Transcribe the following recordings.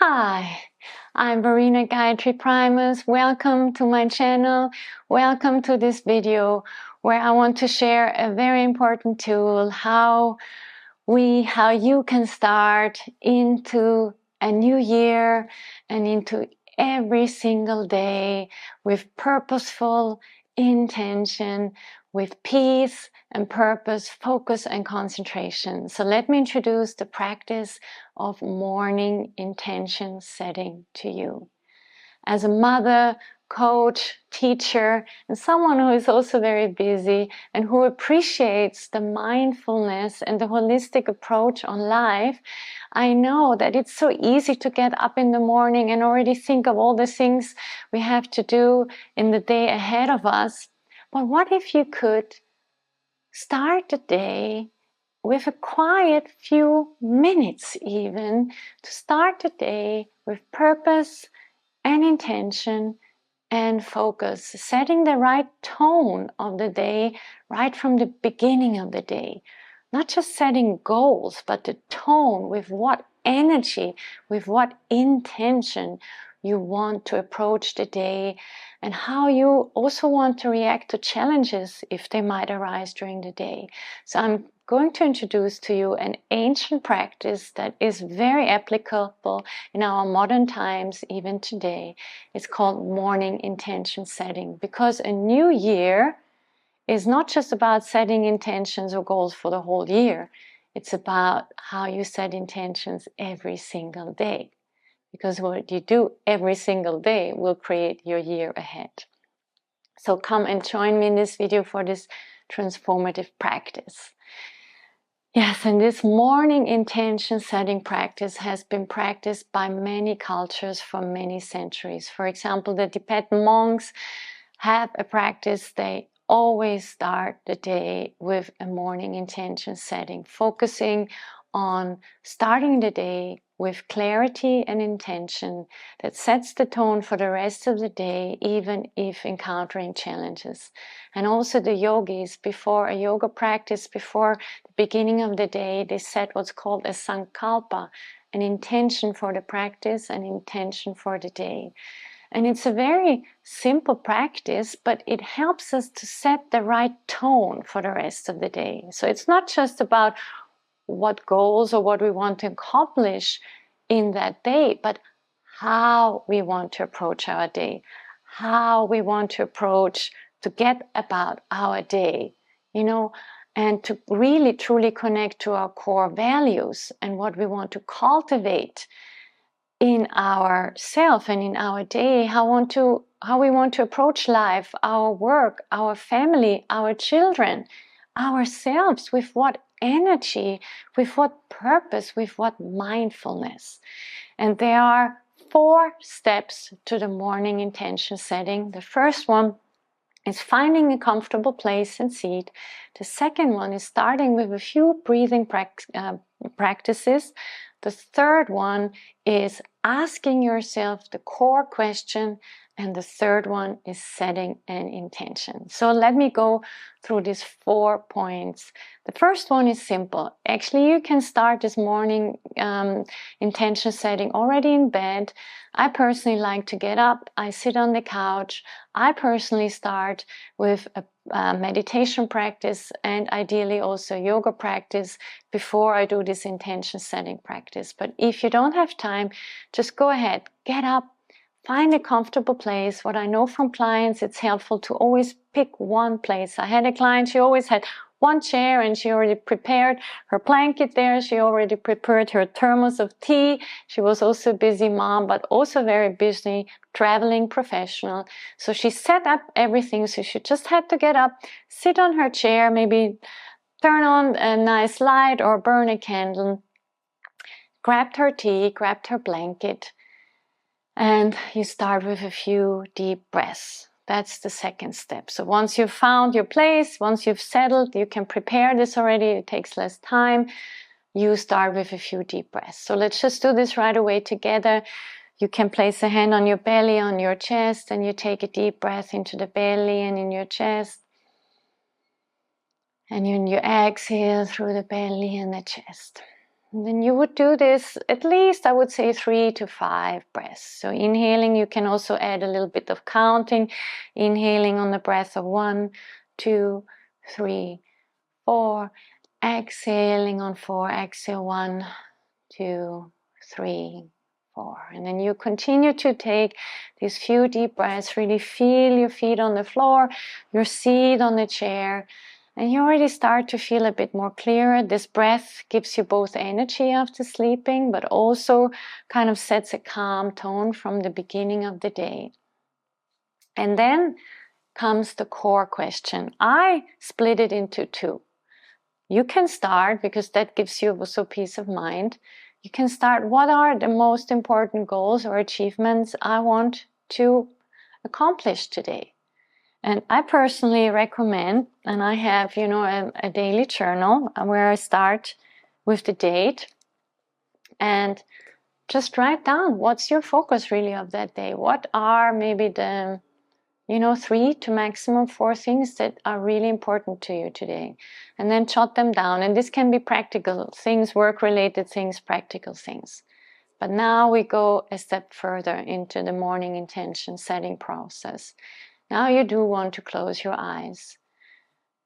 Hi, I'm Verena Gayatri Primus. Welcome to my channel. Welcome to this video where I want to share a very important tool, how you can start into a new year and into every single day with purposeful intention, with peace and purpose, focus and concentration. So let me introduce the practice of morning intention setting to you. As a mother, coach, teacher, and someone who is also very busy and who appreciates the mindfulness and the holistic approach on life, I know that it's so easy to get up in the morning and already think of all the things we have to do in the day ahead of us. But what if you could start the day with a quiet few minutes even, to start the day with purpose and intention and focus, setting the right tone of the day right from the beginning of the day. Not just setting goals, but the tone, with what energy, with what intention you want to approach the day, and how you also want to react to challenges if they might arise during the day. So I'm going to introduce to you an ancient practice that is very applicable in our modern times, even today. It's called morning intention setting, because a new year is not just about setting intentions or goals for the whole year. It's about how you set intentions every single day, because what you do every single day will create your year ahead. So come and join me in this video for this transformative practice. Yes, and this morning intention setting practice has been practiced by many cultures for many centuries. For example, the Tibetan monks have a practice. They always start the day with a morning intention setting, focusing on starting the day with clarity and intention that sets the tone for the rest of the day, even if encountering challenges. And also the yogis, before a yoga practice, before the beginning of the day, they set what's called a sankalpa, an intention for the practice, an intention for the day. And it's a very simple practice, but it helps us to set the right tone for the rest of the day. So it's not just about what goals or what we want to accomplish in that day, but how we want to approach our day, how we want to approach to get about our day, and to really truly connect to our core values and what we want to cultivate in ourself and in our day, how we want to approach life, our work, our family, our children, ourselves, with what energy, with what purpose, with what mindfulness. And there are 4 steps to the morning intention setting. The first one is finding a comfortable place and seat. The second one is starting with a few breathing practices. The third one is asking yourself the core question. And the third one is setting an intention. So let me go through these 4 points. The first one is simple. Actually, you can start this morning intention setting already in bed. I personally like to get up. I sit on the couch. I personally start with a meditation practice and ideally also yoga practice before I do this intention setting practice. But if you don't have time, just go ahead, get up. Find a comfortable place. What I know from clients, it's helpful to always pick one place. I had a client, she always had one chair and she already prepared her blanket there. She already prepared her thermos of tea. She was also a busy mom, but also very busy traveling professional. So she set up everything. So she just had to get up, sit on her chair, maybe turn on a nice light or burn a candle, grabbed her tea, grabbed her blanket. And you start with a few deep breaths. That's the second step. So once you've found your place, once you've settled, you can prepare this already. It takes less time. You start with a few deep breaths. So let's just do this right away together. You can place a hand on your belly, on your chest, and you take a deep breath into the belly and in your chest. And you exhale through the belly and the chest. And then you would do this at least, I would say, 3 to 5 breaths. So inhaling, you can also add a little bit of counting. Inhaling on the breath of 1, 2, 3, 4. Exhaling on 4. Exhale 1, 2, 3, 4. And then you continue to take these few deep breaths. Really feel your feet on the floor, your seat on the chair. And you already start to feel a bit more clearer. This breath gives you both energy after sleeping, but also kind of sets a calm tone from the beginning of the day. And then comes the core question. I split it into 2. You can start, because that gives you also peace of mind. You can start, what are the most important goals or achievements I want to accomplish today? And I personally recommend, and I have, a daily journal where I start with the date and just write down what's your focus really of that day. What are maybe the, 3 to maximum 4 things that are really important to you today. And then jot them down. And this can be practical things, work-related things, practical things. But now we go a step further into the morning intention setting process. Now you do want to close your eyes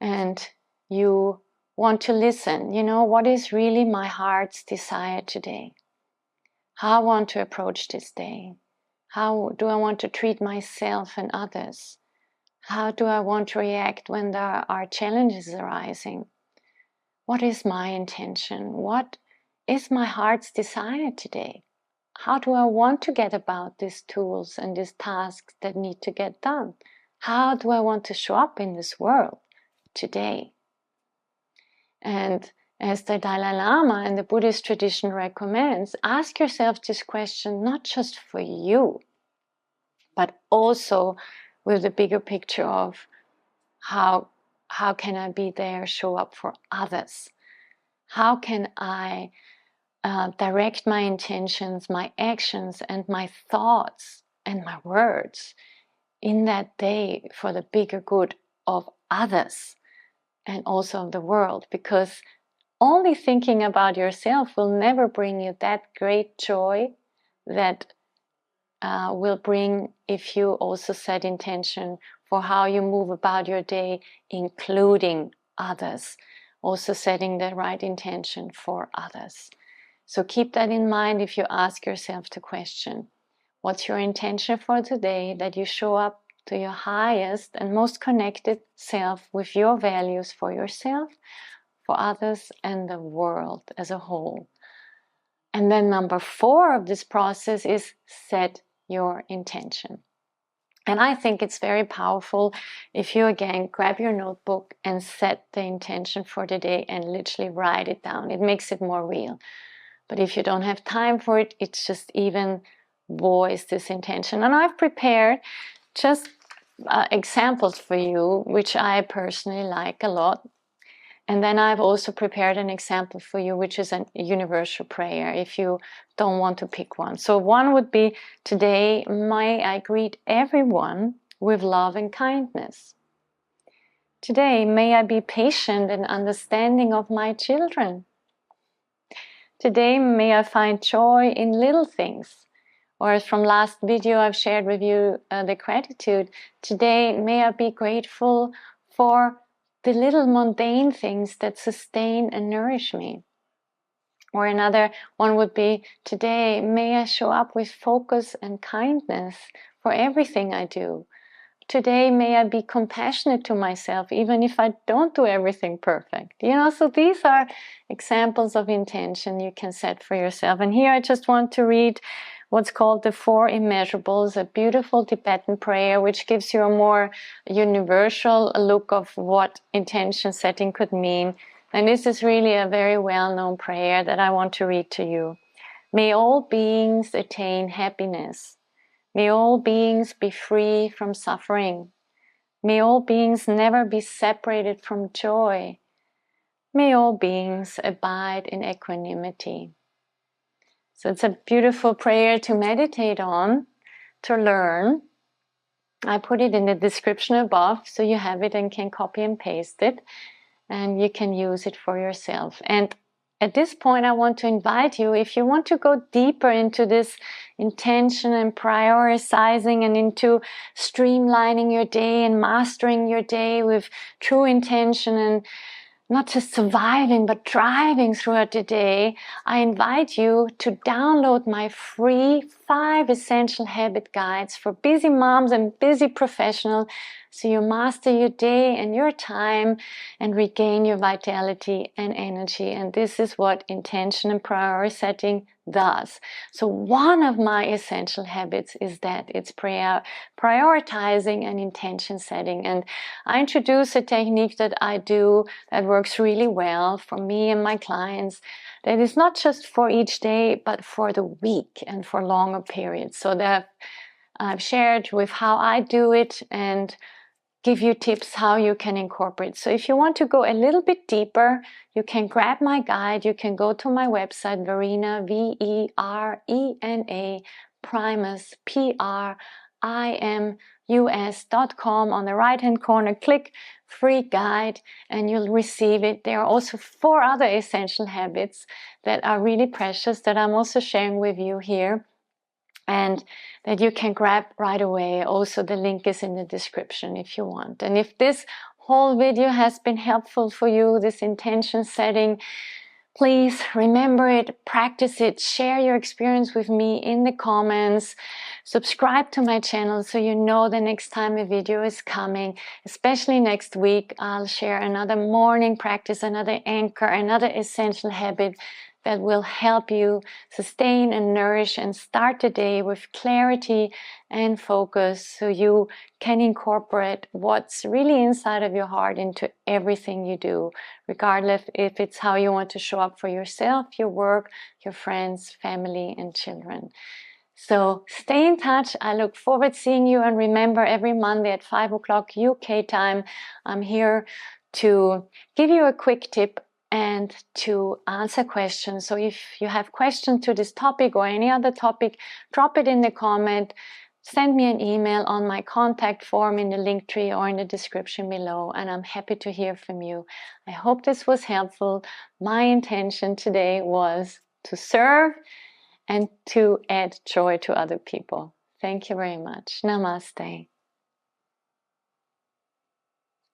and you want to listen. What is really my heart's desire today? How I want to approach this day? How do I want to treat myself and others? How do I want to react when there are challenges arising? What is my intention? What is my heart's desire today? How do I want to get about these tools and these tasks that need to get done? How do I want to show up in this world today? And as the Dalai Lama and the Buddhist tradition recommends, ask yourself this question not just for you, but also with the bigger picture of how can I be there, show up for others? How can I direct my intentions, my actions, and my thoughts and my words in that day for the bigger good of others and also of the world? Because only thinking about yourself will never bring you that great joy that will bring if you also set intention for how you move about your day, including others, also setting the right intention for others. So keep that in mind if you ask yourself the question, what's your intention for today, that you show up to your highest and most connected self with your values for yourself, for others, and the world as a whole. And then number 4 of this process is set your intention. And I think it's very powerful if you again grab your notebook and set the intention for the day and literally write it down. It makes it more real. But if you don't have time for it, it's just even voice this intention. And I've prepared just examples for you, which I personally like a lot. And then I've also prepared an example for you, which is a universal prayer, if you don't want to pick one. So one would be, today may I greet everyone with love and kindness. Today may I be patient and understanding of my children. Today may I find joy in little things. Or as from last video I've shared with you the gratitude. Today may I be grateful for the little mundane things that sustain and nourish me. Or another one would be, today may I show up with focus and kindness for everything I do. Today may I be compassionate to myself even if I don't do everything perfect. So these are examples of intention you can set for yourself. And here I just want to read what's called the 4 immeasurables, a beautiful Tibetan prayer which gives you a more universal look of what intention setting could mean. And this is really a very well-known prayer that I want to read to you. May all beings attain happiness. May all beings be free from suffering. May all beings never be separated from joy. May all beings abide in equanimity. So it's a beautiful prayer to meditate on, to learn. I put it in the description above so you have it and can copy and paste it, and you can use it for yourself. And at this point, I want to invite you, if you want to go deeper into this intention and prioritizing and into streamlining your day and mastering your day with true intention and not just surviving but thriving throughout the day, I invite you to download my free 5 essential habit guides for busy moms and busy professionals, so you master your day and your time and regain your vitality and energy. And this is what intention and priority setting does. So one of my essential habits is that it's prioritizing and intention setting. And I introduce a technique that I do that works really well for me and my clients, that is not just for each day but for the week and for longer periods. So that I've shared with how I do it and give you tips how you can incorporate. So if you want to go a little bit deeper, you can grab my guide. You can go to my website, Verena, Verena, Primus, Primus.com. On the right hand corner, click free guide and you'll receive it. There are also 4 other essential habits that are really precious that I'm also sharing with you here, and that you can grab right away. Also, the link is in the description if you want. And if this whole video has been helpful for you, this intention setting, please remember it, practice it, share your experience with me in the comments, subscribe to my channel so you know the next time a video is coming. Especially next week, I'll share another morning practice, another anchor, another essential habit that will help you sustain and nourish and start the day with clarity and focus, so you can incorporate what's really inside of your heart into everything you do, regardless if it's how you want to show up for yourself, your work, your friends, family, and children. So stay in touch. I look forward to seeing you. And remember, every Monday at 5 o'clock UK time, I'm here to give you a quick tip and to answer questions. So if you have questions to this topic or any other topic, drop it in the comment. Send me an email on my contact form in the link tree or in the description below, and I'm happy to hear from you. I hope this was helpful. My intention today was to serve and to add joy to other people. Thank you very much. Namaste.